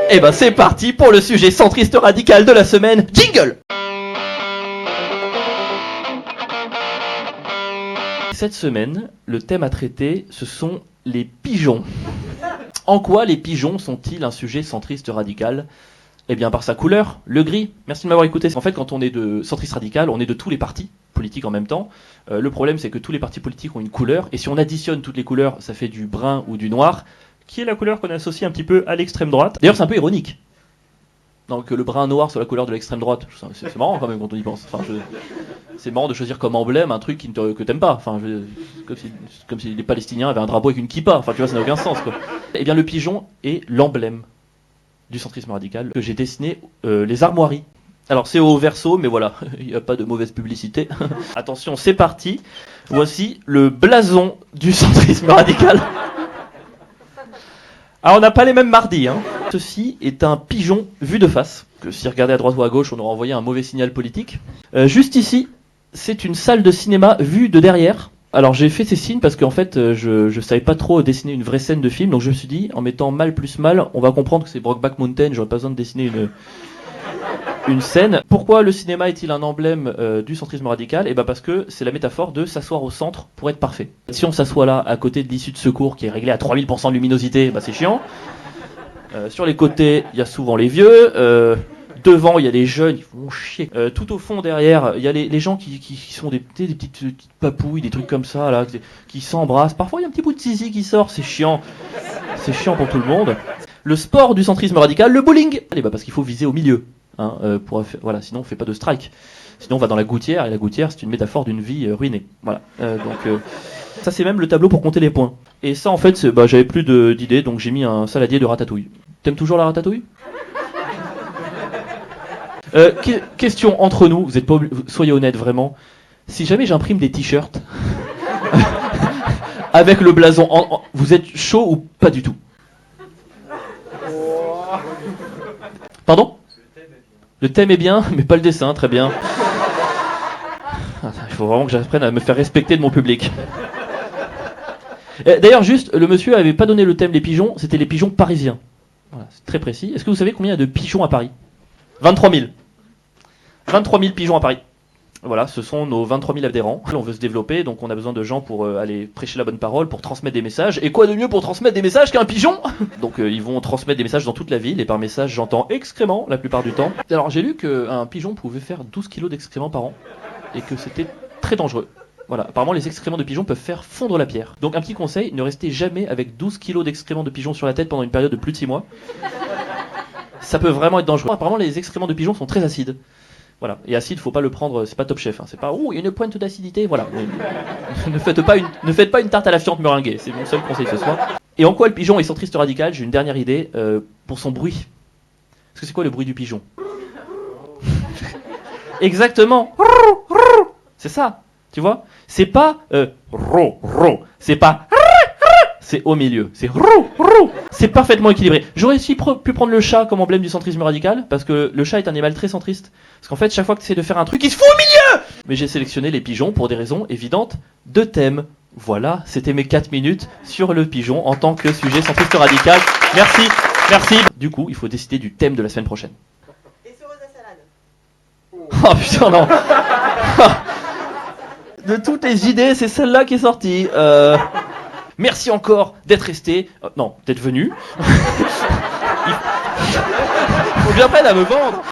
Et ben c'est parti pour le sujet centriste radical de la semaine. Jingle. Cette semaine, le thème à traiter, ce sont les pigeons. En quoi les pigeons sont-ils un sujet centriste radical ? Eh bien par sa couleur, le gris. Merci de m'avoir écouté. En fait, quand on est de centriste radical, on est de tous les partis politiques en même temps. Le problème, c'est que tous les partis politiques ont une couleur, et si on additionne toutes les couleurs, ça fait du brun ou du noir, qui est la couleur qu'on associe un petit peu à l'extrême droite. D'ailleurs, c'est un peu ironique. Donc le brun noir sur la couleur de l'extrême droite, c'est marrant quand même quand on y pense. Enfin, c'est marrant de choisir comme emblème un truc que t'aimes pas. Enfin, comme si les Palestiniens avaient un drapeau avec une kippa. Enfin, tu vois, ça n'a aucun sens, quoi. Eh bien, le pigeon est l'emblème du centrisme radical que j'ai dessiné les armoiries. Alors c'est au verso, mais voilà, il n'y a pas de mauvaise publicité. Attention, c'est parti. Voici le blason du centrisme radical. Alors on n'a pas les mêmes mardis, hein. Ceci est un pigeon vu de face, que si regardé à droite ou à gauche, on aurait envoyé un mauvais signal politique. Juste ici, c'est une salle de cinéma vue de derrière. Alors j'ai fait ces signes parce qu'en fait je savais pas trop dessiner une vraie scène de film, donc je me suis dit, en mettant mal plus mal, on va comprendre que c'est Brokeback Mountain, j'aurais pas besoin de dessiner une scène. Pourquoi le cinéma est-il un emblème du centrisme radical ? Eh ben parce que c'est la métaphore de s'asseoir au centre pour être parfait. Si on s'assoit là, à côté de l'issue de secours qui est réglée à 3000% de luminosité, bah c'est chiant. Sur les côtés, il y a souvent les vieux. Devant, il y a les jeunes, ils font chier. Tout au fond, derrière, il y a les gens qui sont des petites papouilles, des trucs comme ça, là, qui s'embrassent. Parfois, il y a un petit bout de zizi qui sort, c'est chiant. C'est chiant pour tout le monde. Le sport du centrisme radical, le bowling. Allez, bah parce qu'il faut viser au milieu. Hein, voilà, sinon on fait pas de strike. Sinon on va dans la gouttière, et la gouttière c'est une métaphore d'une vie ruinée. Voilà. Ça c'est même le tableau pour compter les points. Et ça en fait, j'avais plus d'idées, donc j'ai mis un saladier de ratatouille. T'aimes toujours la ratatouille ? Question entre nous, vous êtes pas soyez honnêtes vraiment. Si jamais j'imprime des t-shirts avec le blason, vous êtes chaud ou pas du tout ? Pardon ? Le thème est bien, mais pas le dessin, très bien. Il faut vraiment que j'apprenne à me faire respecter de mon public. D'ailleurs, juste, le monsieur avait pas donné le thème des pigeons, c'était les pigeons parisiens. Voilà, c'est très précis. Est-ce que vous savez combien il y a de pigeons à Paris ? 23 000. 23 000 pigeons à Paris. Voilà, ce sont nos 23 000 adhérents. On veut se développer, donc on a besoin de gens pour aller prêcher la bonne parole, pour transmettre des messages. Et quoi de mieux pour transmettre des messages qu'un pigeon ? Donc ils vont transmettre des messages dans toute la ville, et par message j'entends excréments la plupart du temps. Alors j'ai lu qu'un pigeon pouvait faire 12 kilos d'excréments par an, et que c'était très dangereux. Voilà, apparemment les excréments de pigeons peuvent faire fondre la pierre. Donc un petit conseil, ne restez jamais avec 12 kilos d'excréments de pigeons sur la tête pendant une période de plus de 6 mois. Ça peut vraiment être dangereux. Apparemment les excréments de pigeons sont très acides. Voilà. Et acide, faut pas le prendre, c'est pas Top Chef, hein. C'est pas, il y a une pointe d'acidité, voilà. ne faites pas une tarte à la fiente meringuée, c'est mon seul conseil ce soir. Et en quoi le pigeon est centriste radical ? J'ai une dernière idée, pour son bruit. Parce que c'est quoi le bruit du pigeon ? Exactement. C'est ça, tu vois ? C'est pas c'est pas c'est au milieu, c'est c'est parfaitement équilibré. J'aurais aussi pu prendre le chat comme emblème du centrisme radical, parce que le chat est un animal très centriste. Parce qu'en fait, chaque fois que tu essaies de faire un truc, il se fout au milieu. Mais j'ai sélectionné les pigeons pour des raisons évidentes de thème. Voilà, c'était mes 4 minutes sur le pigeon en tant que sujet centriste radical. Merci. Du coup, il faut décider du thème de la semaine prochaine. Et sur la salade. Oh putain, non. De toutes les idées, c'est celle-là qui est sortie. Merci encore d'être resté. Non, d'être venu. Il faut bien peine à me vendre.